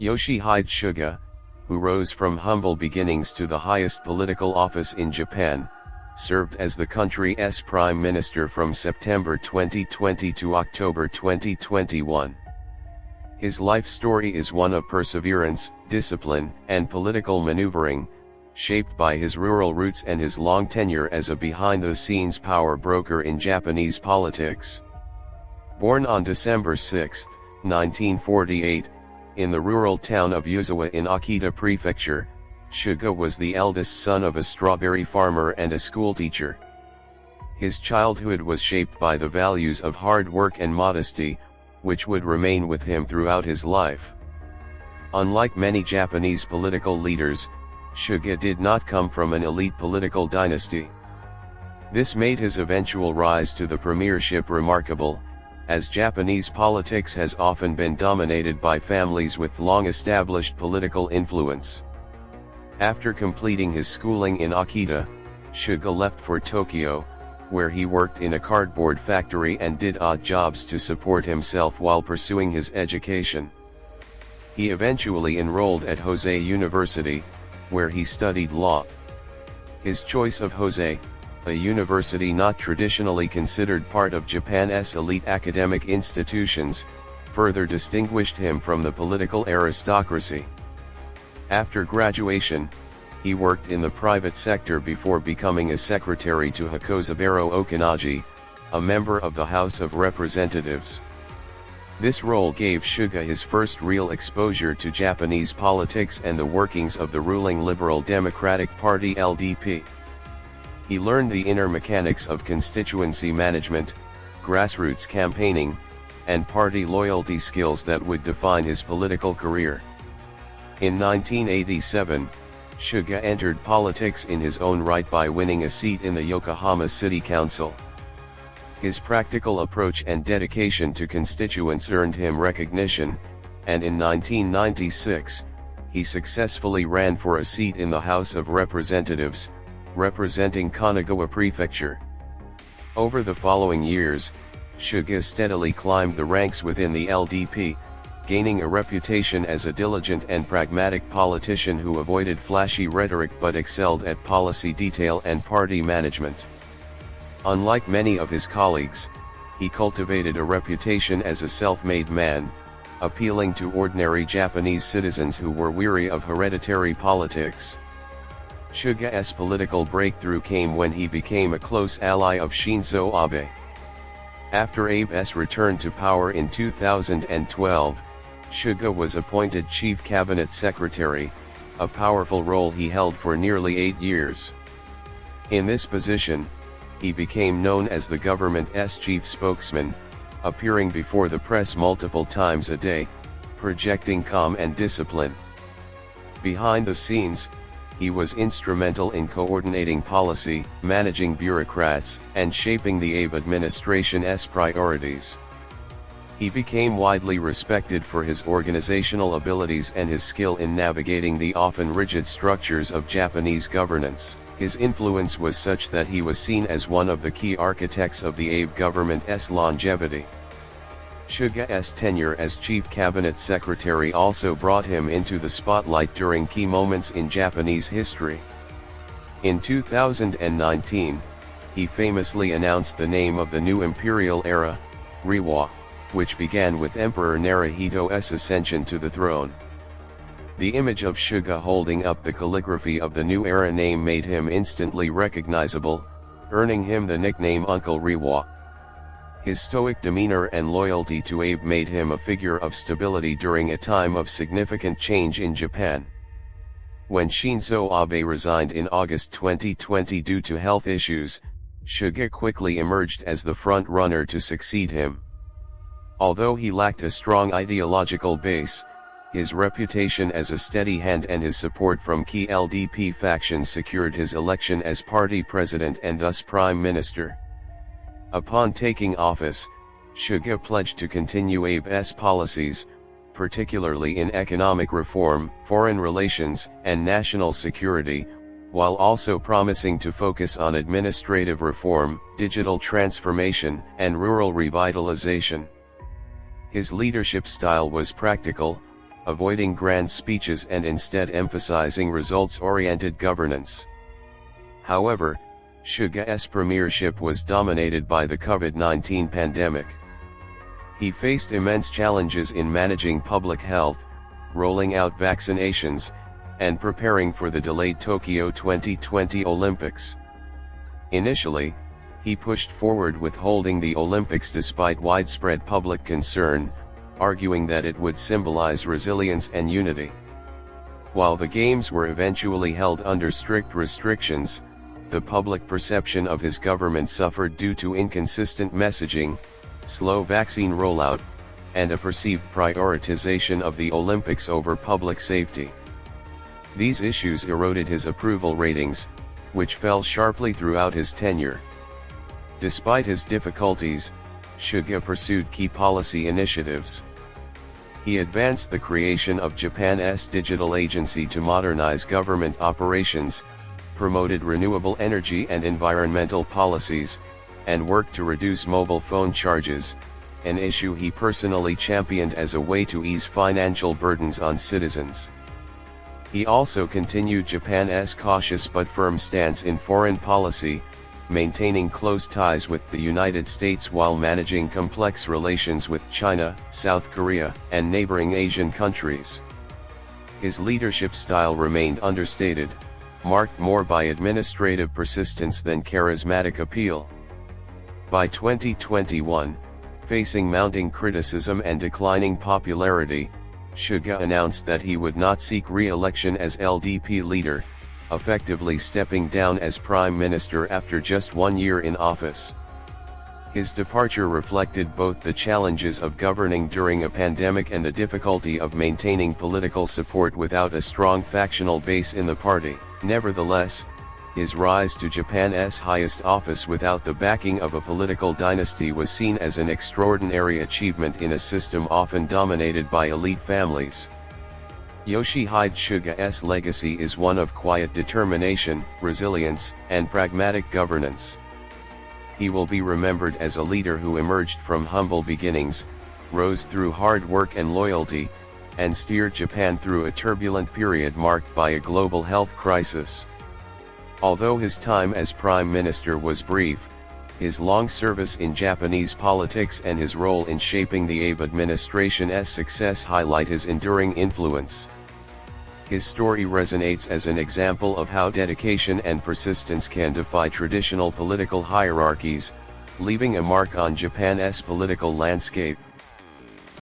Yoshihide Suga, who rose from humble beginnings to the highest political office in Japan, served as the country's prime minister from September 2020 to October 2021. His life story is one of perseverance, discipline, and political maneuvering, shaped by his rural roots and his long tenure as a behind-the-scenes power broker in Japanese politics. Born on December 6, 1948, in the rural town of Yuzawa in Akita Prefecture, Suga was the eldest son of a strawberry farmer and a schoolteacher. His childhood was shaped by the values of hard work and modesty, which would remain with him throughout his life. Unlike many Japanese political leaders, Suga did not come from an elite political dynasty. This made his eventual rise to the premiership remarkable, as Japanese politics has often been dominated by families with long-established political influence. After completing his schooling in Akita, Suga left for Tokyo, where he worked in a cardboard factory and did odd jobs to support himself while pursuing his education. He eventually enrolled at Hosei University, where he studied law. His choice of Hosei, a university not traditionally considered part of Japan's elite academic institutions, further distinguished him from the political aristocracy. After graduation, he worked in the private sector before becoming a secretary to Hakozaburo Okanaji, a member of the House of Representatives. This role gave Suga his first real exposure to Japanese politics and the workings of the ruling Liberal Democratic Party (LDP). He learned the inner mechanics of constituency management, grassroots campaigning, and party loyalty skills that would define his political career. In 1987, Suga entered politics in his own right by winning a seat in the Yokohama City Council. His practical approach and dedication to constituents earned him recognition, and in 1996, he successfully ran for a seat in the House of Representatives, representing Kanagawa Prefecture. Over the following years, Suga steadily climbed the ranks within the LDP, gaining a reputation as a diligent and pragmatic politician who avoided flashy rhetoric but excelled at policy detail and party management. Unlike many of his colleagues, he cultivated a reputation as a self-made man, appealing to ordinary Japanese citizens who were weary of hereditary politics. Suga's political breakthrough came when he became a close ally of Shinzo Abe. After Abe's return to power in 2012, Suga was appointed Chief Cabinet Secretary, a powerful role he held for nearly 8 years. In this position, he became known as the government's chief spokesman, appearing before the press multiple times a day, projecting calm and discipline. Behind the scenes, he was instrumental in coordinating policy, managing bureaucrats, and shaping the Abe administration's priorities. He became widely respected for his organizational abilities and his skill in navigating the often rigid structures of Japanese governance. His influence was such that he was seen as one of the key architects of the Abe government's longevity. Suga's tenure as Chief Cabinet Secretary also brought him into the spotlight during key moments in Japanese history. In 2019, he famously announced the name of the new imperial era, Reiwa, which began with Emperor Naruhito's ascension to the throne. The image of Suga holding up the calligraphy of the new era name made him instantly recognizable, earning him the nickname Uncle Reiwa. His stoic demeanor and loyalty to Abe made him a figure of stability during a time of significant change in Japan. When Shinzo Abe resigned in August 2020 due to health issues, Suga quickly emerged as the front-runner to succeed him. Although he lacked a strong ideological base, his reputation as a steady hand and his support from key LDP factions secured his election as party president and thus prime minister. Upon taking office, Suga pledged to continue Abe's policies, particularly in economic reform, foreign relations, and national security, while also promising to focus on administrative reform, digital transformation, and rural revitalization. His leadership style was practical, avoiding grand speeches and instead emphasizing results-oriented governance. However, Suga's premiership was dominated by the COVID-19 pandemic. He faced immense challenges in managing public health, rolling out vaccinations, and preparing for the delayed Tokyo 2020 Olympics. Initially, he pushed forward with holding the Olympics despite widespread public concern, arguing that it would symbolize resilience and unity. While the Games were eventually held under strict restrictions, the public perception of his government suffered due to inconsistent messaging, slow vaccine rollout, and a perceived prioritization of the Olympics over public safety. These issues eroded his approval ratings, which fell sharply throughout his tenure. Despite his difficulties, Suga pursued key policy initiatives. He advanced the creation of Japan's digital agency to modernize government operations, promoted renewable energy and environmental policies, and worked to reduce mobile phone charges, an issue he personally championed as a way to ease financial burdens on citizens. He also continued Japan's cautious but firm stance in foreign policy, maintaining close ties with the United States while managing complex relations with China, South Korea, and neighboring Asian countries. His leadership style remained understated, marked more by administrative persistence than charismatic appeal. By 2021, facing mounting criticism and declining popularity, Suga announced that he would not seek re-election as LDP leader, effectively stepping down as prime minister after just 1 year in office. His departure reflected both the challenges of governing during a pandemic and the difficulty of maintaining political support without a strong factional base in the party. Nevertheless, his rise to Japan's highest office without the backing of a political dynasty was seen as an extraordinary achievement in a system often dominated by elite families. Yoshihide Suga's legacy is one of quiet determination, resilience, and pragmatic governance. He will be remembered as a leader who emerged from humble beginnings, rose through hard work and loyalty, and steered Japan through a turbulent period marked by a global health crisis. Although his time as prime minister was brief, his long service in Japanese politics and his role in shaping the Abe administration's success highlight his enduring influence. His story resonates as an example of how dedication and persistence can defy traditional political hierarchies, leaving a mark on Japan's political landscape.